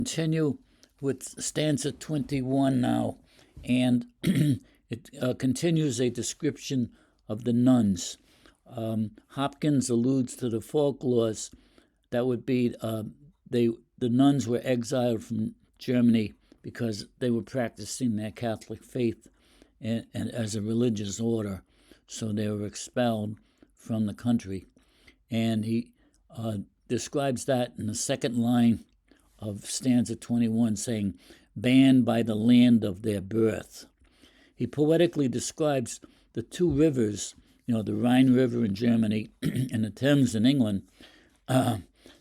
Continue with stanza 21 now, and it continues a description of the nuns. Hopkins alludes to the folklores that would be the nuns were exiled from Germany because they were practicing their Catholic faith and as a religious order, so they were expelled from the country. And he describes that in the second line of stanza 21, saying, banned by the land of their birth. He poetically describes the two rivers, the Rhine River in Germany and the Thames in England,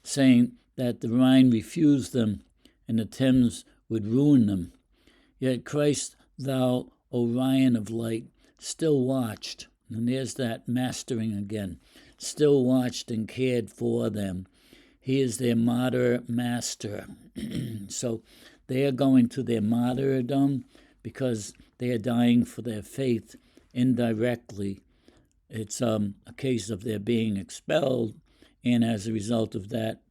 saying that the Rhine refused them and the Thames would ruin them. Yet Christ, thou Orion of light, still watched, and there's that mastering again, still watched and cared for them. He is their martyr master. So they are going to their martyrdom because they are dying for their faith indirectly. It's a case of their being expelled, and as a result of that,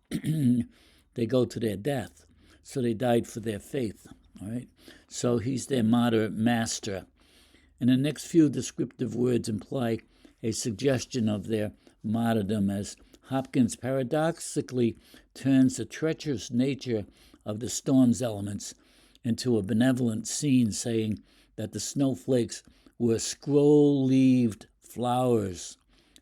they go to their death. So they died for their faith. All right. So he's their martyr master. And the next few descriptive words imply a suggestion of their martyrdom, as Hopkins paradoxically turns the treacherous nature of the storm's elements into a benevolent scene, saying that the snowflakes were scroll-leaved flowers,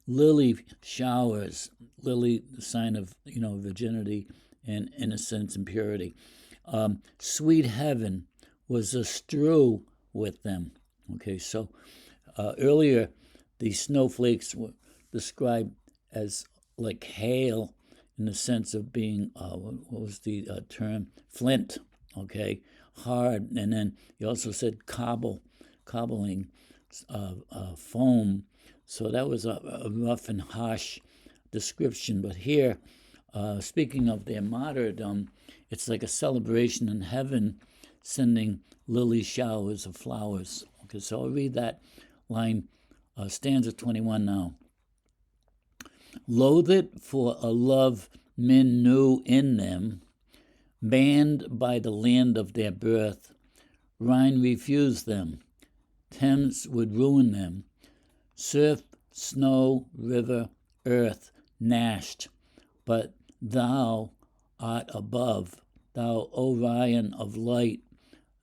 lily showers, lily, the sign of virginity and innocence and purity. Sweet heaven was astrew with them. Okay, so earlier the snowflakes were described as like hail in the sense of being, what was the term? Flint, okay, hard. And then he also said cobbling foam. So that was a rough and harsh description. But here, speaking of their martyrdom, it's like a celebration in heaven, sending lily showers of flowers. Okay, so I'll read that line, stanza 21 now. Loathed for a love men knew in them, banned by the land of their birth, Rhine refused them, Thames would ruin them, surf, snow, river, earth gnashed, but thou art above, thou Orion of light,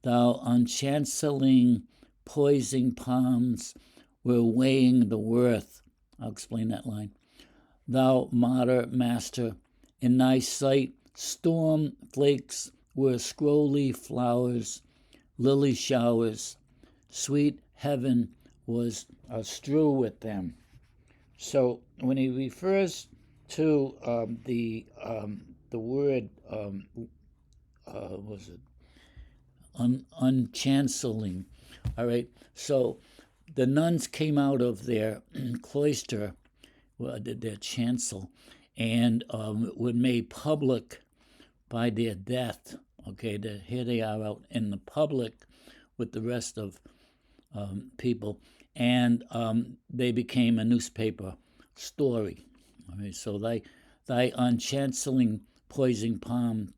thou unchancelling, poising palms were weighing the worth. I'll explain that line. Thou martyr master, in thy sight storm flakes were scrolly flowers, lily showers, sweet heaven was astrew with them. So when he refers to the word, was it unchanceling? All right. So the nuns came out of their cloister, their chancel, and were made public by their death. Okay, here they are out in the public with the rest of people, and they became a newspaper story. All right, so thy unchanceling poising palms,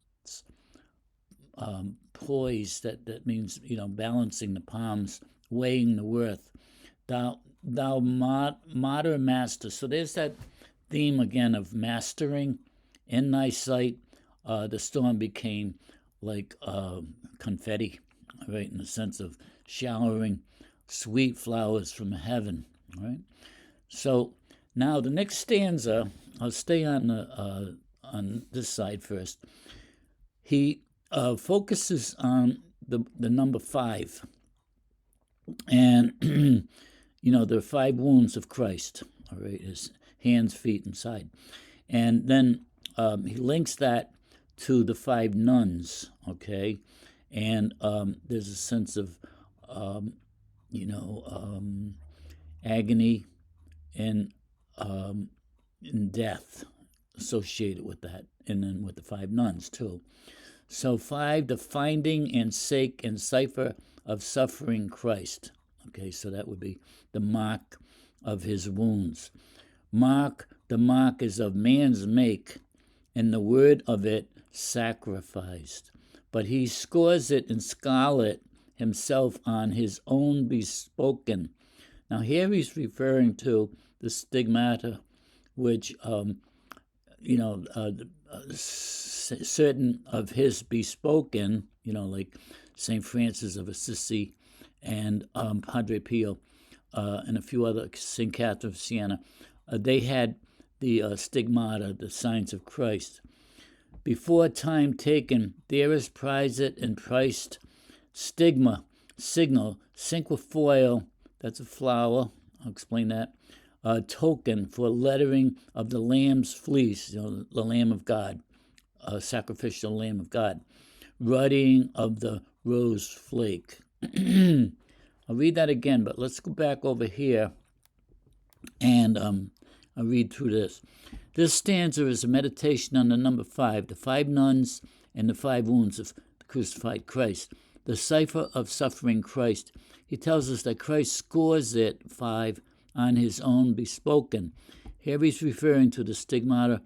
poise, that means balancing the palms, weighing the worth. Thou martyr master. So there's that theme again of mastering. In thy sight, the storm became like confetti, right, in the sense of showering sweet flowers from heaven, right? So now the next stanza, I'll stay on this side first. He focuses on the number 5, and there are 5 wounds of Christ, all right, his hands, feet, and side. And then he links that to the 5 nuns, okay? And there's a sense of, agony and death associated with that, and then with the 5 nuns, too. So 5, the finding and sake and cipher of suffering Christ. Okay, so that would be the mark of his wounds. The mark is of man's make, and the word of it sacrificed. but he scores it in scarlet himself on his own bespoken. Now here he's referring to the stigmata, which certain of his bespoken, like St. Francis of Assisi and Padre Pio and a few other, St. Catherine of Siena, they had the stigmata, the signs of Christ. Before time taken, there is prized and priced stigma, signal, cinquefoil, that's a flower, I'll explain that, token for lettering of the lamb's fleece, the Lamb of God, sacrificial Lamb of God, ruddying of the rose flake. I'll read that again, but let's go back over here and I'll read through this. This stanza is a meditation on the number 5, the 5 nuns and the 5 wounds of the crucified Christ, the cipher of suffering Christ. He tells us that Christ scores it 5 on his own bespoken. Here he's referring to the stigmata,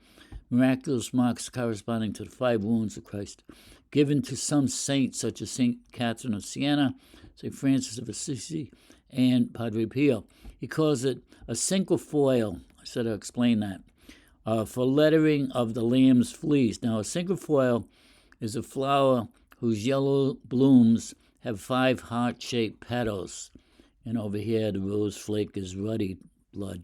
miraculous marks corresponding to the 5 wounds of Christ, given to some saints such as St. Catherine of Siena, St. Francis of Assisi, and Padre Pio. He calls it a cinquefoil. I said I'll explain that. For lettering of the lamb's fleece. Now, a cinquefoil is a flower whose yellow blooms have 5 heart-shaped petals. And over here, the rose flake is ruddy blood.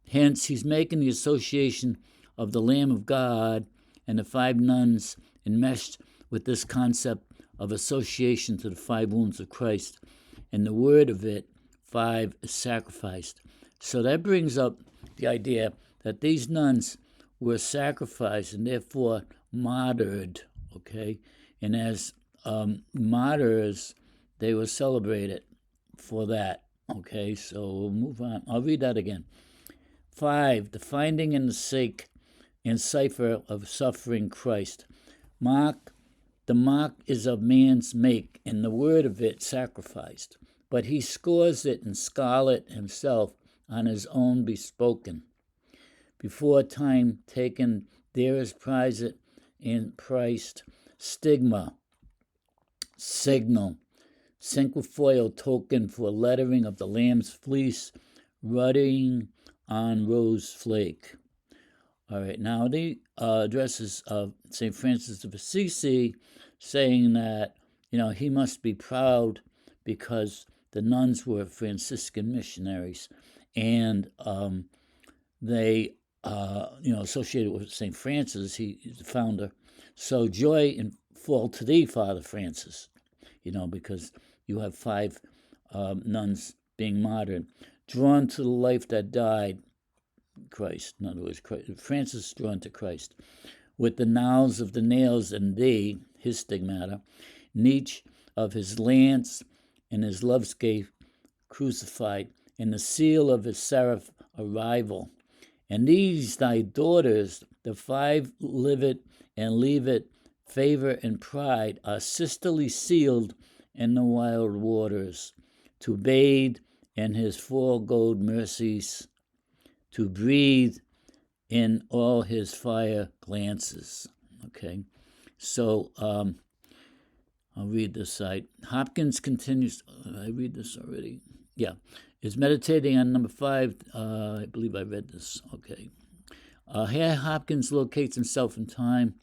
Hence, he's making the association of the Lamb of God and the 5 nuns enmeshed with this concept of association to the 5 wounds of Christ. And the word of it, 5, is sacrificed. So that brings up the idea that these nuns were sacrificed and therefore martyred, okay? And as martyrs, they were celebrated for that, okay? So we'll move on. I'll read that again. 5, the finding in the sake and cipher of suffering Christ. The mark is of man's make, and the word of it sacrificed. But he scores it in scarlet himself on his own bespoken. Before time taken, there is prized and priced stigma, signal, cinquefoil token for lettering of the lamb's fleece, ruddying on rose flake. All right, now the addresses of St. Francis of Assisi, saying that, he must be proud because the nuns were Franciscan missionaries, and they, associated with St. Francis, he's the founder. So joy and fall to thee, Father Francis, because you have 5 nuns being martyred, drawn to the life that died, Christ. In other words, Francis drawn to Christ, with the knowls of the nails and thee, his stigmata, each of his lance and his love's gate crucified, and the seal of his seraph arrival. And these thy daughters, the 5 live it and leave it, favor and pride, are sisterly sealed in the wild waters, to bathe in his 4 gold mercies, to breathe in all his fire glances. Okay, so I'll read this side. Hopkins continues. I read this already. Yeah, is meditating on number 5. I believe I read this. Okay. Here Hopkins locates himself in time.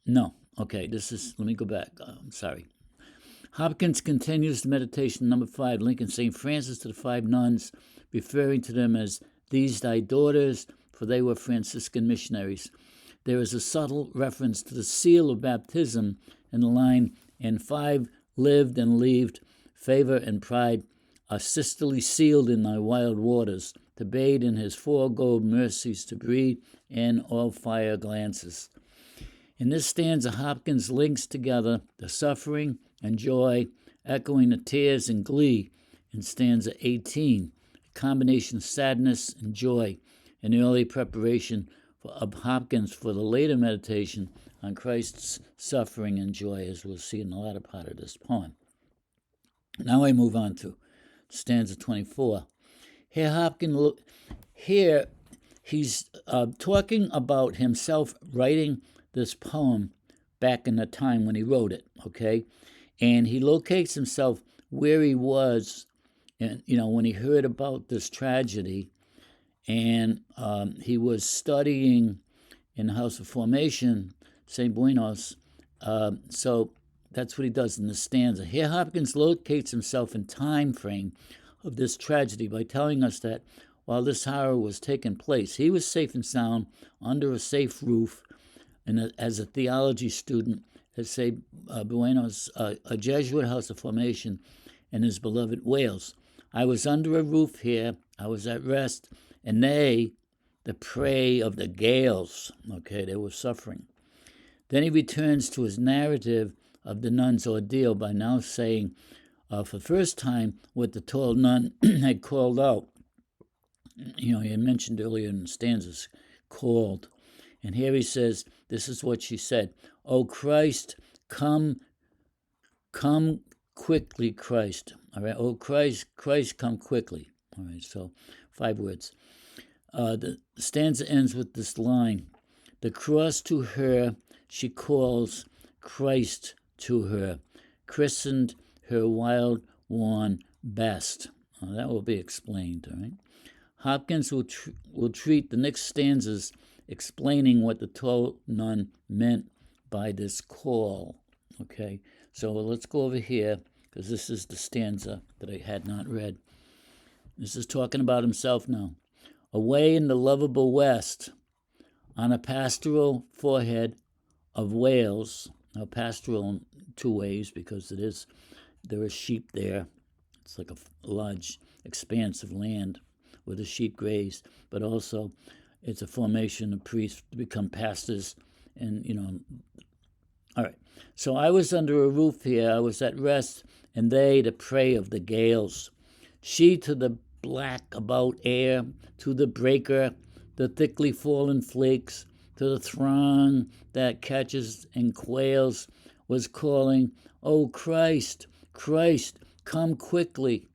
No. Okay, let me go back. I'm sorry. Hopkins continues the meditation number 5, linking St. Francis to the 5 nuns, referring to them as these thy daughters, for they were Franciscan missionaries. There is a subtle reference to the seal of baptism in the line, and 5 lived and leaved, favor and pride, are sisterly sealed in thy wild waters, to bathe in his 4 gold mercies, to breathe in all fire glances. In this stanza, Hopkins links together the suffering and joy, echoing the tears and glee in stanza 18, a combination of sadness and joy, an early preparation of Hopkins for the later meditation on Christ's suffering and joy, as we'll see in the latter part of this poem. Now I move on to stanza 24. Here he's talking about himself writing this poem back in the time when he wrote it, okay? And he locates himself where he was, and when he heard about this tragedy, and he was studying in the House of Formation, St. Buenos. So that's what he does in the stanza. Here Hopkins locates himself in time frame of this tragedy by telling us that while this horror was taking place, he was safe and sound under a safe roof, and as a theology student at St. Buenos, a Jesuit House of Formation in his beloved Wales. I was under a roof here, I was at rest, and they, the prey of the gales, okay, they were suffering. Then he returns to his narrative of the nun's ordeal by now saying, for the first time, what the tall nun had called out. He had mentioned earlier in the stanzas, called. And here he says, this is what she said, "O Christ, come quickly, Christ." All right, "Oh Christ, come quickly." All right, so 5 words. The stanza ends with this line, "The cross to her she calls, Christ to her, christened her wild one best." That will be explained, all right? Hopkins will treat the next stanzas explaining what the tall nun meant by this call, okay? So let's go over here, because this is the stanza that I had not read. This is talking about himself now. "Away in the lovable west, on a pastoral forehead of Wales," now pastoral in 2 ways, because there are sheep there. It's like a large expanse of land where the sheep graze, but also it's a formation of priests to become pastors, and all right. "So I was under a roof here, I was at rest, and they the prey of the gales. She to the black about air, to the breaker, the thickly fallen flakes, to the throng that catches and quails, was calling, 'O Christ, Christ, come quickly.'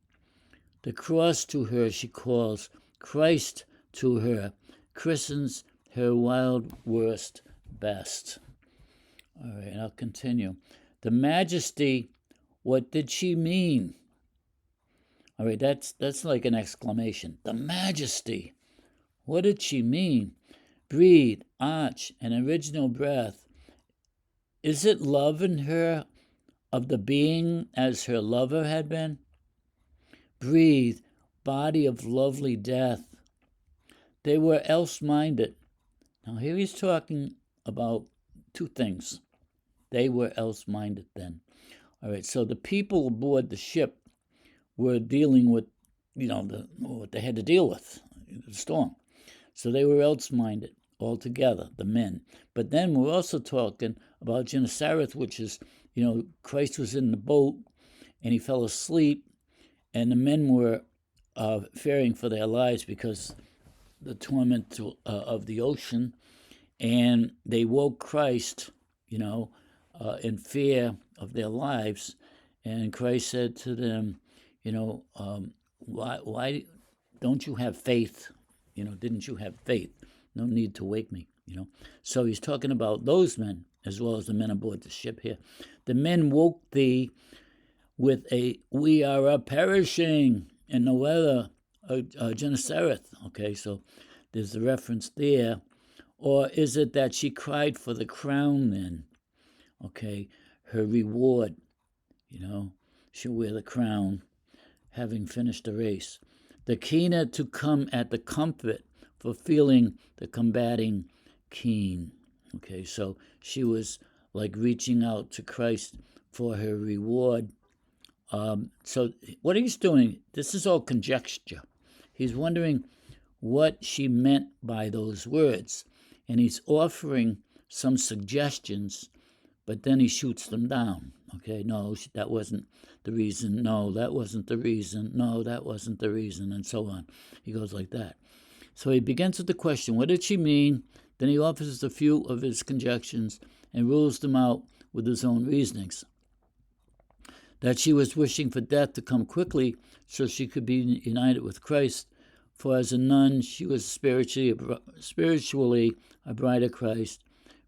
The cross to her she calls, Christ to her, christens her wild worst best." All right, I'll continue. "The majesty, what did she mean?" All right, that's like an exclamation. The majesty, what did she mean? Breathe, arch, an original breath. Is it love in her of the being as her lover had been? Breathe, body of lovely death. They were else-minded. Now here he's talking about 2 things. They were else-minded then. All right, so the people aboard the ship were dealing with, what they had to deal with, the storm. So they were else-minded altogether, the men. But then we're also talking about Gennesareth, which is, Christ was in the boat and he fell asleep, and the men were fearing for their lives because the torment of the ocean, and they woke Christ, in fear of their lives, and Christ said to them, why don't you have faith? Didn't you have faith? No need to wake me, So he's talking about those men as well as the men aboard the ship here. "The men woke thee with a, we are a perishing in the weather, Gennesareth." Okay, so there's the reference there. Or is it that she cried for the crown then? Okay, her reward, she'll wear the crown, having finished the race. The keener to come at the comfort for feeling the combating keen. Okay, so she was like reaching out to Christ for her reward. So what he's doing, this is all conjecture. He's wondering what she meant by those words, and he's offering some suggestions, but then he shoots them down. Okay, no, that wasn't the reason. No, that wasn't the reason. No, that wasn't the reason, and so on. He goes like that. So he begins with the question, what did she mean? Then he offers a few of his conjectures and rules them out with his own reasonings. That she was wishing for death to come quickly so she could be united with Christ, for as a nun she was spiritually a bride of Christ,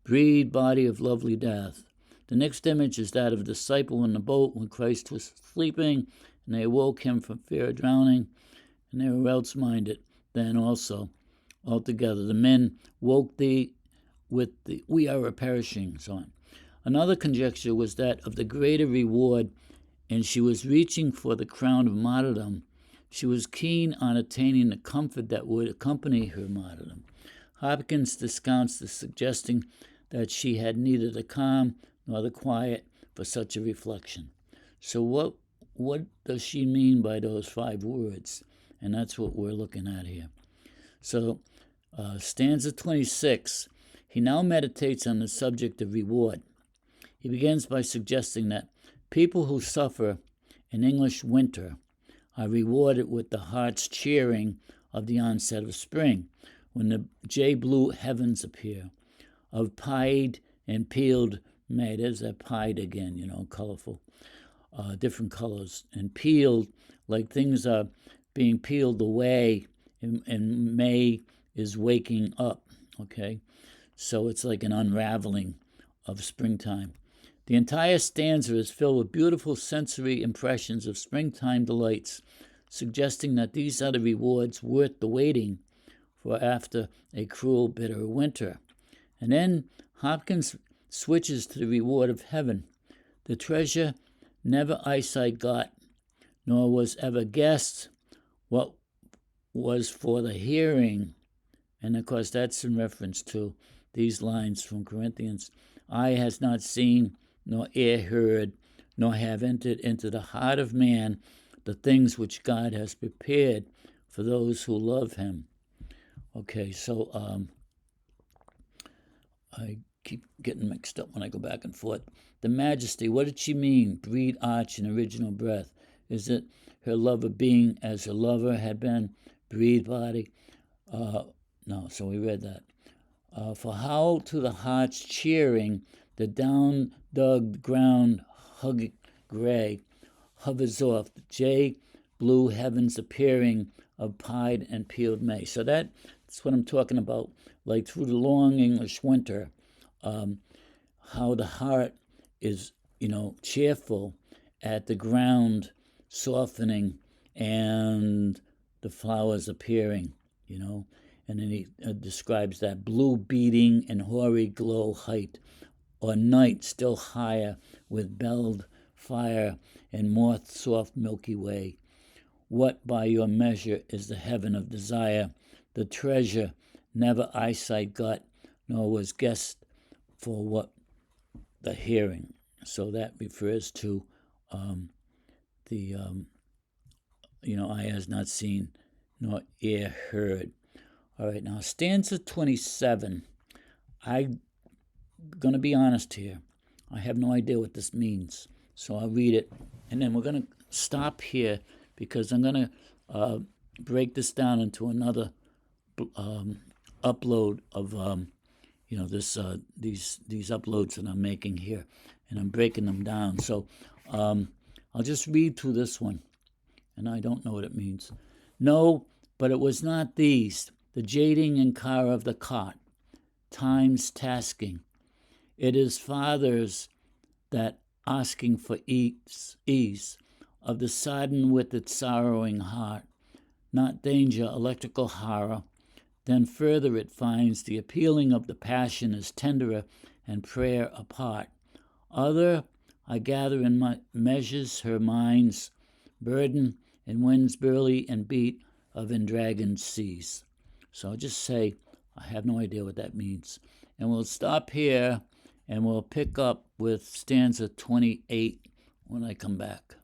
breed body of lovely death. The next image is that of a disciple in the boat when Christ was sleeping, and they awoke him from fear of drowning, and they were else-minded. Then also, altogether, the men woke thee with the we are a perishing, so on. Another conjecture was that of the greater reward, and she was reaching for the crown of martyrdom. She was keen on attaining the comfort that would accompany her martyrdom. Hopkins discounts this, suggesting that she had neither the calm nor the quiet for such a reflection. So what does she mean by those 5 words? And that's what we're looking at here. So stanza 26, he now meditates on the subject of reward. He begins by suggesting that people who suffer an English winter are rewarded with the heart's cheering of the onset of spring, when the jay-blue heavens appear, of pied and peeled May. There's that pied again, colorful, different colors, and peeled, like things are being peeled away, and May is waking up, okay? So it's like an unraveling of springtime. The entire stanza is filled with beautiful sensory impressions of springtime delights, suggesting that these are the rewards worth the waiting for after a cruel, bitter winter. And then Hopkins switches to the reward of heaven. The treasure never eyesight got, nor was ever guessed what was for the hearing. And of course, that's in reference to these lines from Corinthians. Eye has not seen, nor ear heard, nor have entered into the heart of man the things which God has prepared for those who love him. Okay, so I keep getting mixed up when I go back and forth. The majesty, what did she mean? Breed, arch, and original breath. Is it her love of being as her lover had been? Breed, body? No, so we read that. For how to the heart's cheering, the down-dug ground hugging gray hovers off, the jay-blue heavens appearing of pied and peeled May. So that's what I'm talking about, like through the long English winter, how the heart is, cheerful at the ground softening and the flowers appearing, And then he describes that blue beating and hoary glow height, or night still higher with belled fire and more soft milky way. What by your measure is the heaven of desire, the treasure never eyesight got, nor was guessed for what the hearing. So that refers to eye has not seen, nor ear heard. All right, now stanza 27. I'm going to be honest here. I have no idea what this means. So I'll read it, and then we're going to stop here because I'm going to break this down into another upload of these uploads that I'm making here, and I'm breaking them down. So I'll just read through this one, and I don't know what it means. No, but it was not these, the jading and car of the cot, time's tasking. It is fathers that asking for ease of the sodden with its sorrowing heart, not danger, electrical horror. Then further it finds the appealing of the passion is tenderer and prayer apart. Other, I gather in measures her mind's burden and winds burly and beat of indragoned seas. So I'll just say I have no idea what that means. And we'll stop here and we'll pick up with stanza 28 when I come back.